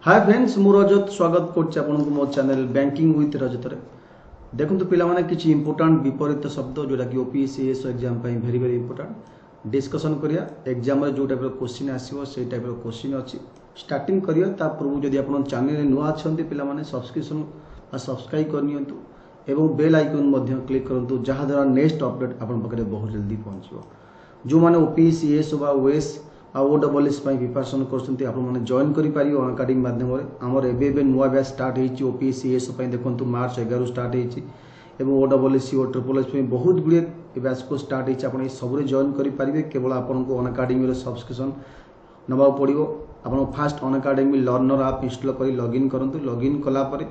Hi friends मु रजत स्वागत करछी मो चैनल बैंकिंग विथ रजत रे। देखंतु पिला माने किछि इंपोर्टेंट विपरीत शब्द जोटा कि ओपीएससीएस एग्जाम पई वेरी वेरी इंपोर्टेंट डिस्कशन करिया। एग्जाम रे जो टाइप रो क्वेश्चन आसीबो से टाइप रो क्वेश्चन अछि। स्टार्टिंग करिया ता पूर्व जदि आपन चैनल रे नुआ अछंती पिला माने सब्सक्रिप्शन आ सब्सक्राइब करनियंतु एवं बेल आइकन मध्य क्लिक करंतु जहा द्वारा नेक्स्ट अपडेट आपन पकरे बहुत जल्दी पहुंचबो। जो माने ओपीएससीएस वा ओएस ओडब्ल्यूएस प्रिपरेशन करछंती आपण माने जॉइन करि पारियो अकाडेमी माध्यम रे। हमर एबे नुआ बैच स्टार्ट हेछि ओपीएससीएस पई देखंतु मार्च 11 स्टार्ट हेछि एवं ओडब्ल्यूएस ओ ट्रिपल एस पई बहुत गुडे बैच को स्टार्ट हेछि। आपण ए सबरे जॉइन करि पारिबे। केवल आपण को अकाडेमी रे सब्सक्रिप्शन नबा पड़िबो। आपण fast academy learner app install करी लॉगिन करंतु। लॉगिन कला परे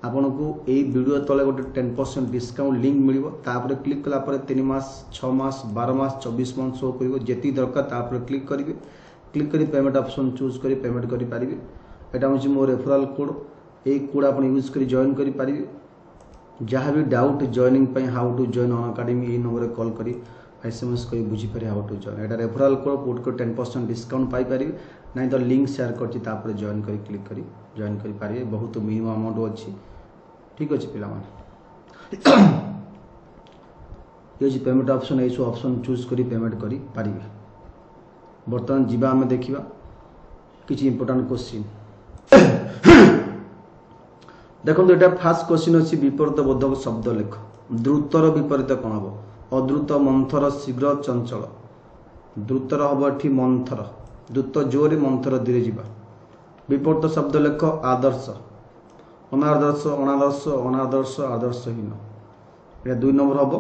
आपन को ए वीडियो तले गोटे 10% डिस्काउंट लिंक मिलिबो। तापर क्लिक कला परे 3 मास 6 मास 12 मास 24 मास शो करिवो। जेती दरकार तापर क्लिक करिवे। क्लिक करी पेमेंट ऑप्शन चूज करी पेमेंट करि पारिबे। एटा होछि मो रेफरल कोड। ए कोड आपन यूज करी जॉइन करि पारिबे। जहाँ भी डाउट जॉइनिंग पई how to join on academy ए नंबर कॉल करी एसएमएस करी बुझी पारे हाउ टू जॉइन। एटा रेफरल कोड को 10% डिस्काउंट पाई पारिबे। नहीं तो लिंक शेयर करछि तापर जॉइन करी क्लिक करी जॉइन करि पारिबे। बहुत मिनिमम अमाउंट अछि। ठीक अछि पिला माने ये payment option A option choose करी पेमेंट करी पारिबे। बर्तमान जीवा हमें देखिबा किछि इंपोर्टेंट क्वेश्चन। देखो एटा फर्स्ट क्वेश्चन अछि विपरीत बोधक शब्द लेख। द्रुतर विपरीत कोन हबो? अद्रुत मंथर शीघ्र चंचल। द्रुतर हबो एठी मंथर। द्रुत जोरे मंथर धीरे जीवा। विपरीत शब्द लेख आदर्श अनादर्श अनादर्श अनादर्श आदर्शहीन। ये 2 नंबर हबो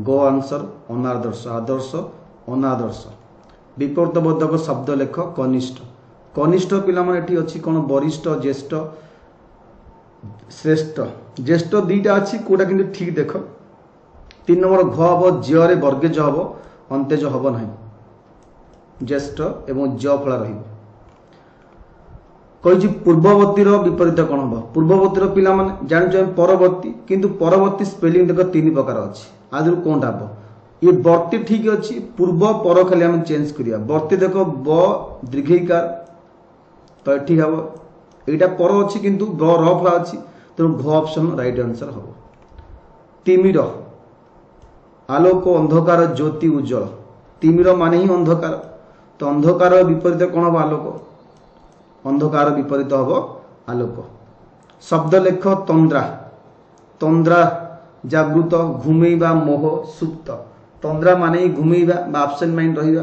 गो आंसर अनादर्श आदर्श अनादर्श। विपरीत बोधक शब्द लेख कनिष्ठ। कनिष्ठ पिला माने एठी अछि कोन वरिष्ठ ज्येष्ठ श्रेष्ठ। ज्येष्ठ दुईटा अछि कोडा किंतु ठीक देख। 3 नंबर घ हबो ज्य रे वर्गेज हबो अंतेज हबो नाही। ज्येष्ठ एवं ज फला रहिबो। कहि पूर्ववर्ती विपरीत कौन हम? पूर्ववर्ती पिला माने जान परवर्ती किंतु परवर्ती स्पेलिंग देख 3 प्रकार अछि। आदि कोनटा हबो? ये वर्ती ठीक अछि। पूर्व पर खाली हम चेंज करिया। वर्ती देखो ब दीर्घिकार तो ठीक हबो। एटा पर अछि किंतु ब र फला अछि तो घ ऑप्शन राइट आंसर हबो। तिमिर आलोक अंधकार ज्योति उज्जवल। तिमिर माने ही अंधकार तो अंधकार विपरीत कौन हबो? आलोक। अंधकार विपरीत हबो आलोक। शब्द लेख तंद्रा। तंद्रा जागृत घुमेइबा मोह सुप्त। तंद्रा माने घुमेइबा बा एब्सेंट माइंड रहिबा।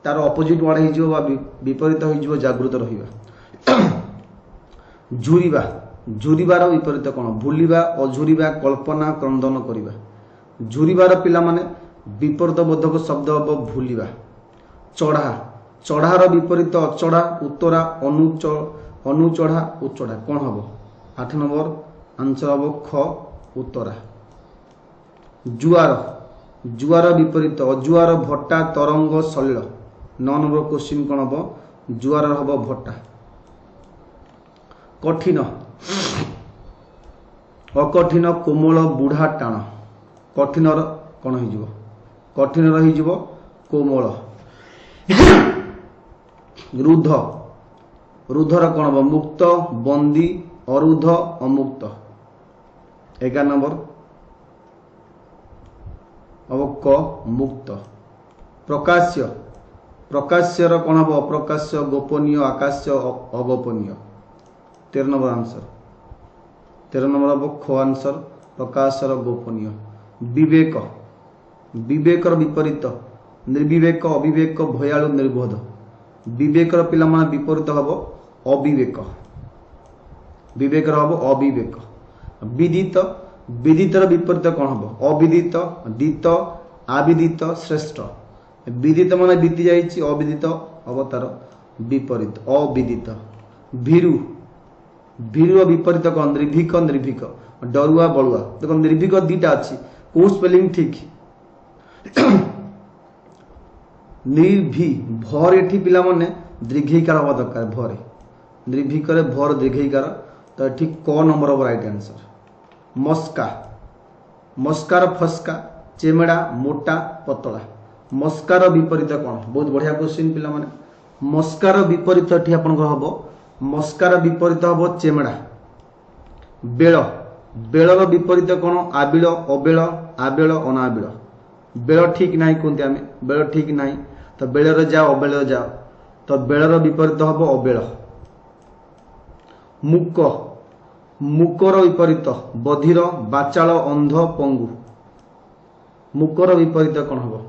तार ऑपोजिट वर्ड हे जिवो बा विपरीत हो जिवो जागृत रहिबा। झुरिबा। झुरिबार विपरीत कोन? भूलिबा अझुरिबा कल्पना क्रंदन करिबा। झुरिबार पिला माने विपरीत बोधक शब्द हबो भूलिबा। चढ़ा। चढ़ार विपरीत अचढ़ा उत्तरा अनुचढ़ा उचढ़ा कौन हम? 8 नंबर आंसर हम ख उत्तरा। जुआर। जुआर विपरीत अजुआर भट्टा तरंग सलिल। 9 नंबर क्वेश्चन कौन हम? जुआर हम भट्टा। कठिन। अकठिन कोमल बुढ़ा टाण। कठिनर कौन हो? कठिन हो कोमल। रुद्ध। रुद्धर कौन हम? मुक्त बंदी अरुद्ध अमुक्त। 11 नंबर अब क मुक्त। प्रकाश्य। प्रकाश्यर कौन हम? अप्रकाश्य गोपनीय आकाश्य अगोपनीय। 13 नंबर आंसर। 13 नंबर हम ख आंसर प्रकाशर गोपनीय। विवेक। विवेकर विपरीत निर्विवेक अविवेक भयालु निर्बोध। विवेकर पिला माने विपरीत हबो अविवेक। विवेकर हबो अविवेक। विदित। विदितर विपरीत कोन हबो? अविदित दित आविदित श्रेष्ठ। विदित माने बीती जाईची अविदित अवतार विपरीत अविदित। भीरु। भीरु विपरीत कोन? निर्भीक निर्भीक डरुआ बळुआ। देखो निर्भीक दीटा अछि को स्पेलिंग ठीक? निर्भी भर एठी पिला माने दीर्घिकार हवा दरकार भरे। निर्भीकर भर दीर्घिकार तो एठी क नंबर ऑफ राइट आंसर। मस्का। मस्कार फस्का चेमेड़ा मोटा पतला। मस्कार विपरीत कौन? बहुत बढ़िया क्वेश्चन पिला माने। मस्कार विपरीत एठी आपन हबो मस्कार विपरीत हम चेमड़ा। बेल बेलर विपरीत कौन आबिल अबेल आबेल अनाबिल। बेल ठीक नहीं कहते आम बेल ठीक नहीं तो बेलर जाओ अबेल जाओ तो बेलर विपरीत हम अबेल। मुक मुकर विपरीत बधिर बाचाल अंध पंगु। मुकर विपरीत कौन हम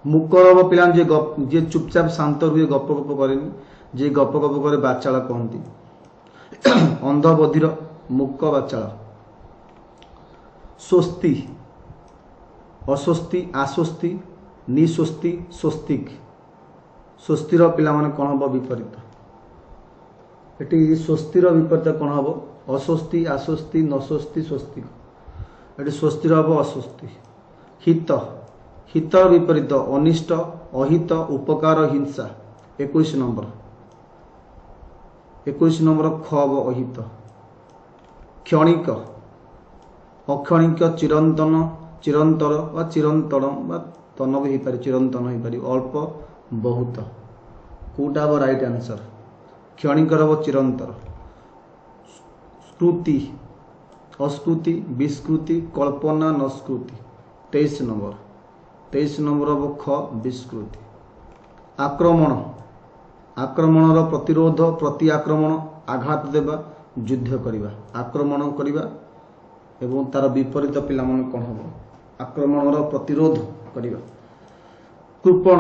मुकर हम पिला जे चुपचाप शांत रुए गप गप करेनि जे गप गप करे बाचाल कहती। अंध बधिर मुक बाचाल। स्वस्ति अस्वस्ति आस्वस्ति निस्वस्ति स्वस्तिक। स्वस्तिर पिला माने कौन हम विपरीत एटी स्वस्तिर विपरीत कौन हम अस्वस्ति आस्वस्ति नस्वस्ति स्वस्तिक। एटी स्वस्तिर हम अस्वस्ति। हित हितर विपरीत अनिष्ट अहित उपकार हिंसा। 21 नंबर 21 नंबर ख हम अहित। क्षणिक अक्षणिक चिरंतन चिरंतर व चिरंतन व तन भी हो चिरंतन हो पार अल्प बहुत कौटा हम राइट आंसर। क्षणिकर हम चिरंतर। स्कृति अस्कृति विस्कृति कल्पना नस्कृति। 23 नंबर 23 नंबर हम ख विस्कृति। आक्रमण आक्रमणर प्रतिरोध प्रति आक्रमण आघात देवा युद्ध करवा आक्रमण करवा एवं तार विपरीत पिला मन कौन हम आक्रमणर प्रतिरोध करवा। कृपण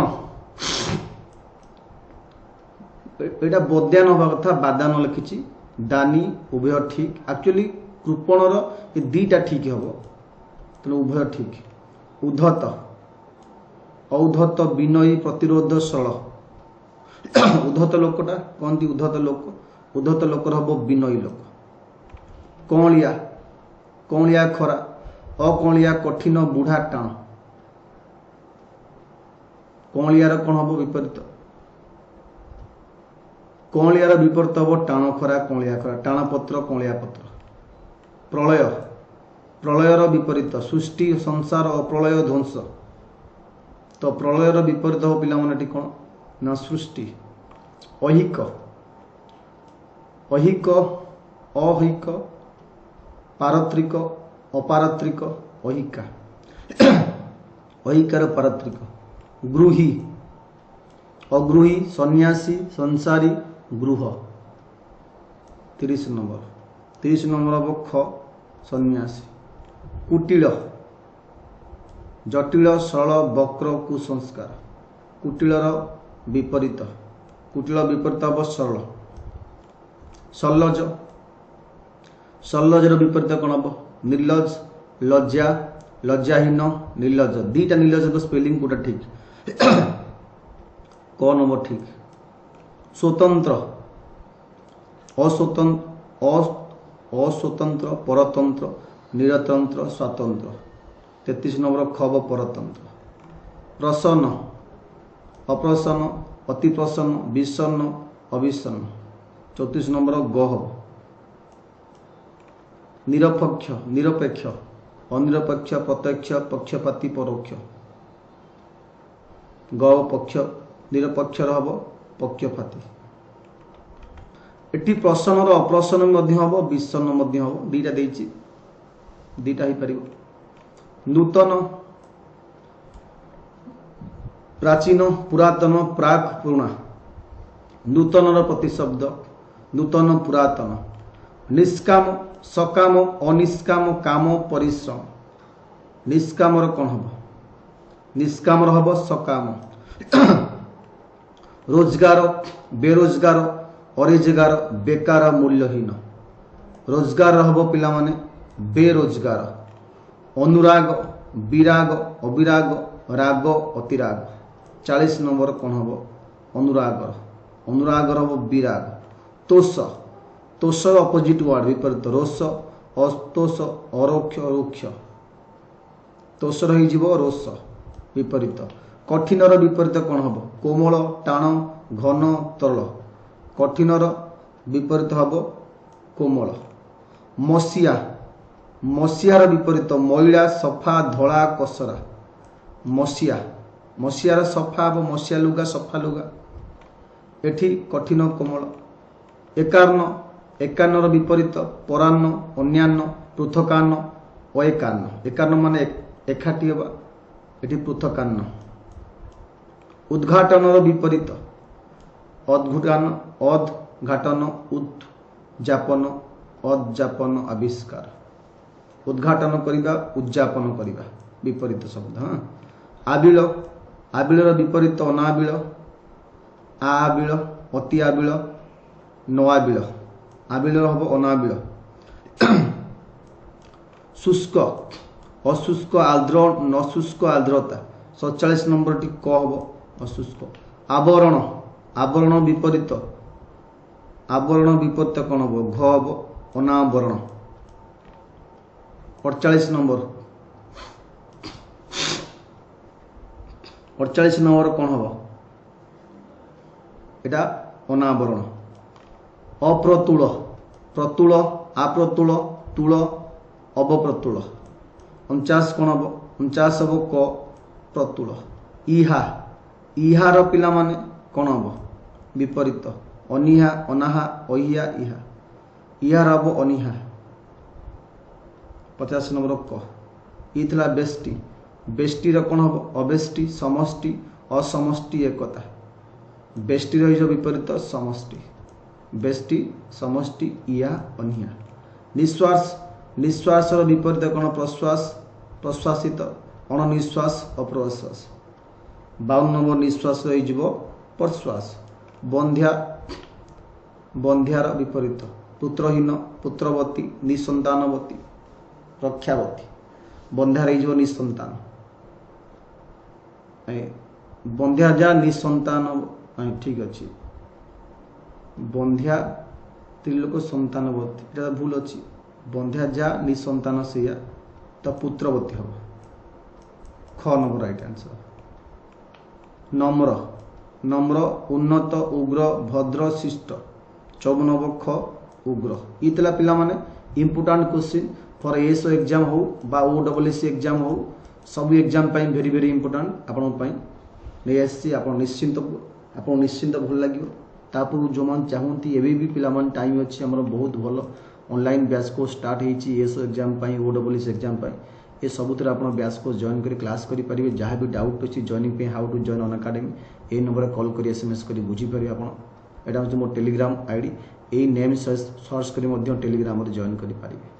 एटा बद्यान हवा कथा बादान लिखी दानी उभय ठीक। एक्चुअली कृपणर ये दीटा ठीक हम तेणु उभय ठीक। उद्धत औद्धत विनयी प्रतिरोध सरल। उद्धत लोकटा कहती उद्धत लोकर हम विनयी लोक। कौलिया कौलिया खरा अकौलिया कठिन बुढ़ा टाण। कौलियार कौन हम विपरीत कौलियार विपरीत हम टाण खरा कौलिया खरा टाण पत्र कौलिया पत्र। प्रलय प्रलयर विपरीत सृष्टि संसार अप्रलय ध्वंस। तो प्रलयर विपरीत हो पिला माने कौन ना सृष्टि। अहिक अहिक अहिक पारत्रिक अपारत्रिक अहिका। अहिकार पारत्रिक। गृही अगृही सन्यासी संसारी गृह। 30 नंबर हम ख सन्यासी। कुटिल जटिल सरल वक्र कुसंस्कार। कुटिलर विपरीत कुटिल विपरीत हम सरल। सल्लज सल्लजर विपरीत कौन हम निर्लज लज्जा लज्जाहीन निर्लज। दीटा निर्लज को स्पेलिंग कोटा ठीक कौन नंबर ठीक। स्वतंत्र अस्वतंत्र परतंत्र निरतंत्र स्वातंत्र। 33 नंबर खब परतंत्र। प्रसन्न अप्रसन्न अति प्रसन्न विषन्न अविषन्न। 34 नंबर गह। निरपेक्ष निरपेक्ष अनिरपेक्ष प्रत्यक्ष पक्षपाती परोक्ष। ग पक्ष निरपेक्ष हम पक्षपाती। एटी प्रसन्न अप्रसन्न हम विषन्न हम दीटा देछि दीटा हो पार। नूतन प्राचीन पुरातन प्राक पुराणा। नूतनर प्रतिशब्द नूतन पुरातन। निष्काम सकाम अनिष्काम काम परिश्रम। निष्कामर कौन हम निष्कामर हम सकाम। रोजगार बेरोजगार अरोजगार बेकार मूल्यहीन। रोजगार हम पिला माने बेरोजगार। अनुराग विराग अविराग राग अतिराग। 40 नंबर कौन हम अनुरागर अनुरागर हम विराग। तोष तोषर अपोजिट वर्ड विपरीत रोष अस्तोष अरोक्ष रोक्ष। तोषर हो रोष विपरीत। कठिनर विपरीत कौन हम कोमल टाण घन तरल। कठिनर विपरीत हम कोमल। मसीहा मसीहार विपरीत मैला सफा धला कसरा। मसीहा मसीहार सफा हम मसीहा लुगा सफा लुगा। एठी कठिन कोमल। एकान्न एकान्नर विपरीत परान्न अन्यान्न पृथकान्न अएकान्न। एकान्न माने एकाठी हेबा एठी पृथकान्न। उद्घाटनर विपरीत अद्घुटान अद्घाटन उद्यापन अद्यापन आविष्कार। उद्घाटन करिबा उद्यापन करिबा विपरीत शब्द। हाँ आबिल आबिलर विपरीत अनाबिल आबिल अति आबिल नआबिल। आबिलर हबो अनाबिल। शुष्क अशुष्क आर्द्र नशुष्क आर्द्रता 47 नंबर टी क हबो अशुष्क। आवरण आवरण विपरीत कौन हबो घ हबो अनावरण। 48 नंबर 48 नंबर कौन हबो एटा अनावरण। अप्रतुल प्रतुल आप्रतुल तुल अवप्रतुल। 49 कौन हबो 49 हबो क प्रतुल। इहा इहार पिला माने कौन हबो विपरीत अनिहा अनाहा अहिया इहा। इहार हबो अनिहा। 50 नंबर क इथला बेष्टि बेष्टिर कौन हबो अबेष्टि समष्टि असमष्टि एकता। बेष्टि रही विपरीत समष्टि बेष्टि समष्टि इया अनिया। निश्वास निश्वासर विपरीत कौन प्रश्वास प्रश्वासित अणनिश्वास अप्रश्वास। 52 नंबर निश्वास रही प्रश्वास। बंध्या बंध्यार विपरीत पुत्रहीन पुत्रवती निसंतानवती रक्षावती। बंध्या रही निसंतान बंध्या जा निसंतान ठीक अच्छी। बंध्या त्रिलोक संतानवती एटा भूल अच्छी। बंध्या जा निसंतान से तो पुत्रवती हम। ख नंबर राइट आंसर। नम्र नम्र उन्नत उग्र भद्र शिष्ट 54 नंबर ख उग्र। इतला पिला माने important question for SO exam हो बा ओडब्ल्यूएससी एग्जाम हो सब एग्जाम पाई वेरी वेरी इंपोर्टेंट आपण पाई नै आसी। आपण निश्चिंत भल लगे तापर जो मन चाहती एवं भी पिला मन टाइम अच्छी हमर बहुत भल ऑनलाइन बैच कोर्स स्टार्ट होती एसओ एग्जाम पाई ओडब्ल्यूएससी एग्जाम पाई ये सबुतिर आप बैच कोर्स जॉइन कर क्लास करेंगे। जहाँ भी डाउट अच्छी जॉइनिंग पे how to join on academy ये नंबर कॉल कर एसएमएस कर बुझीपारे। आप यहाँ हूँ मोर टेलीग्राम आईडी यही नेम सर्च कर टेलीग्राम जॉइन करेंगे।